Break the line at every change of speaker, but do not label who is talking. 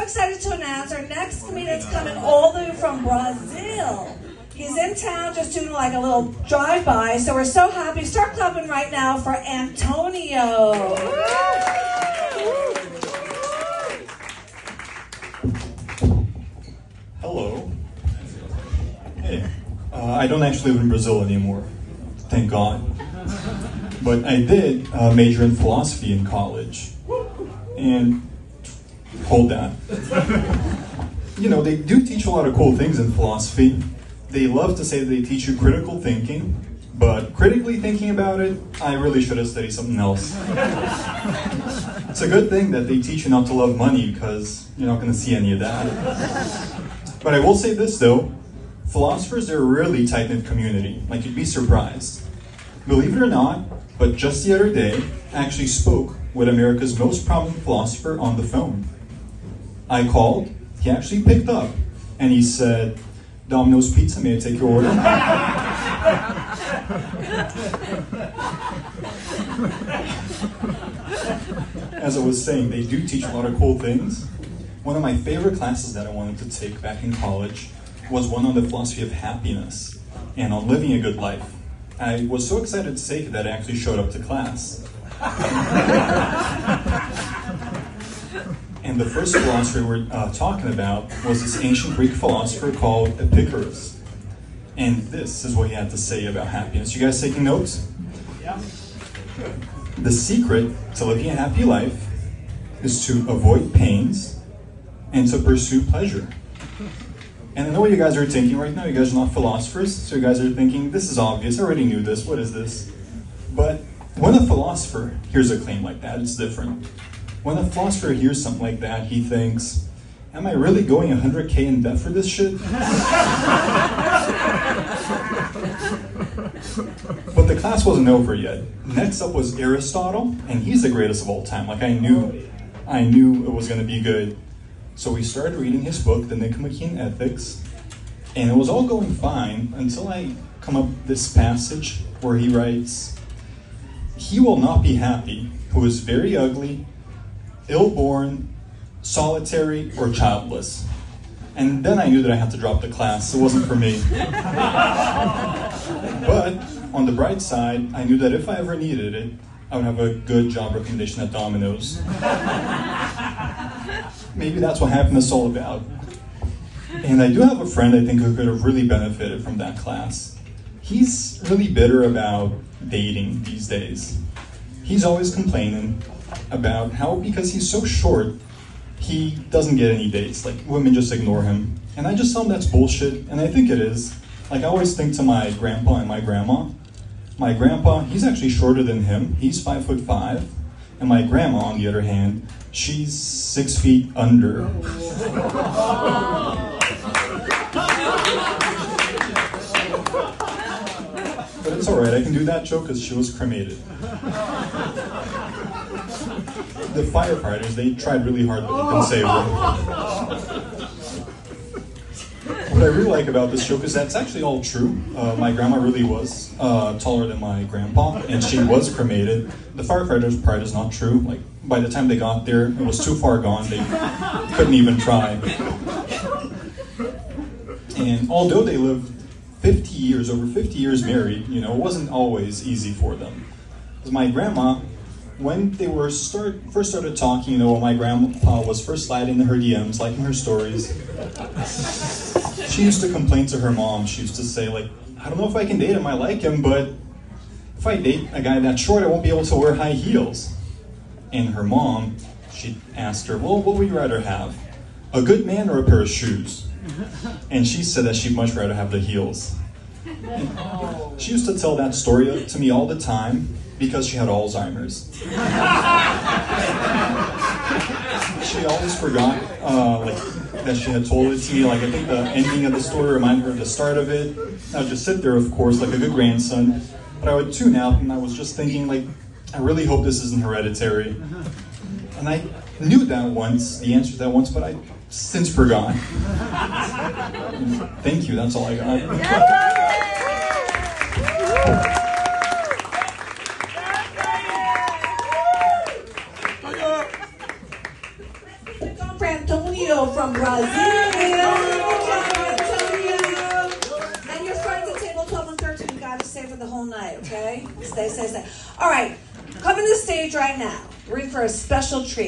excited to announce our next comedian's coming all the way from Brazil. He's in town just doing like a little drive-by, so we're so happy. Start clapping right now for Antonio.
Hello. Hey, I don't actually live in Brazil anymore, thank God. But I did major in philosophy in college. And hold that. You know, they do teach a lot of cool things in philosophy. They love to say that they teach you critical thinking, but critically thinking about it, I really should have studied something else. It's a good thing that they teach you not to love money, because you're not going to see any of that. But I will say this though, philosophers are a really tight-knit community, like you'd be surprised. Believe it or not, but just the other day, I actually spoke with America's most prominent philosopher on the phone. I called, he actually picked up, and he said, "Domino's Pizza, may I take your order?" As I was saying, they do teach a lot of cool things. One of my favorite classes that I wanted to take back in college was one on the philosophy of happiness and on living a good life. I was so excited to take it that I actually showed up to class. And the first philosopher we're talking about was this ancient Greek philosopher called Epicurus. And this is what he had to say about happiness. You guys taking notes? Yeah. The secret to living a happy life is to avoid pains and to pursue pleasure. And I know what you guys are thinking right now. You guys are not philosophers, so you guys are thinking, this is obvious, I already knew this, what is this? But when a philosopher hears a claim like that, it's different. When a philosopher hears something like that, he thinks, am I really going 100K in debt for this shit? But the class wasn't over yet. Next up was Aristotle, and he's the greatest of all time. Like I knew it was going to be good. So we started reading his book, The Nicomachean Ethics, and it was all going fine until I come up this passage where he writes, "He will not be happy who is very ugly, ill-born, solitary, or childless." And then I knew that I had to drop the class. It wasn't for me. But on the bright side, I knew that if I ever needed it, I would have a good job recommendation at Domino's. Maybe that's what happiness is all about. And I do have a friend I think who could have really benefited from that class. He's really bitter about dating these days. He's always complaining about how, because he's so short, he doesn't get any dates. Like, women just ignore him. And I just tell him that's bullshit, and I think it is. Like, I always think to my grandpa and my grandma. My grandpa, he's actually shorter than him. He's 5'5", and my grandma, on the other hand, she's 6 feet under. But it's alright, I can do that joke because she was cremated. The firefighters, they tried really hard, but they couldn't save her. What I really like about this joke is that it's actually all true. My grandma really was taller than my grandpa, and she was cremated. The firefighters' part is not true. Like, by the time they got there, it was too far gone. They couldn't even try. And although they lived 50 years, over 50 years married, you know, it wasn't always easy for them. Because my grandma, when they were first started talking, you know, when my grandpa was first sliding in her DMs, liking her stories, she used to complain to her mom. She used to say, like, I don't know if I can date him, I like him, but if I date a guy that short, I won't be able to wear high heels. And her mom, she asked her, well, what would you rather have? A good man or a pair of shoes? And she said that she'd much rather have the heels. And she used to tell that story to me all the time because she had Alzheimer's. She always forgot that she had told it to me. Like, I think the ending of the story reminded her of the start of it. I would just sit there, of course, like a good grandson. But I would tune out, and I was just thinking, like, I really hope this isn't hereditary. And I knew that once, the answer to that once, but I since forgot. Thank you, that's all I got.
For Antonio. Antonio from Brazil. Good job, Antonio. And your friends at table 12 and 13, you got to stay for the whole night, okay? Stay. All right, come to the stage right now. We're in for a special treat.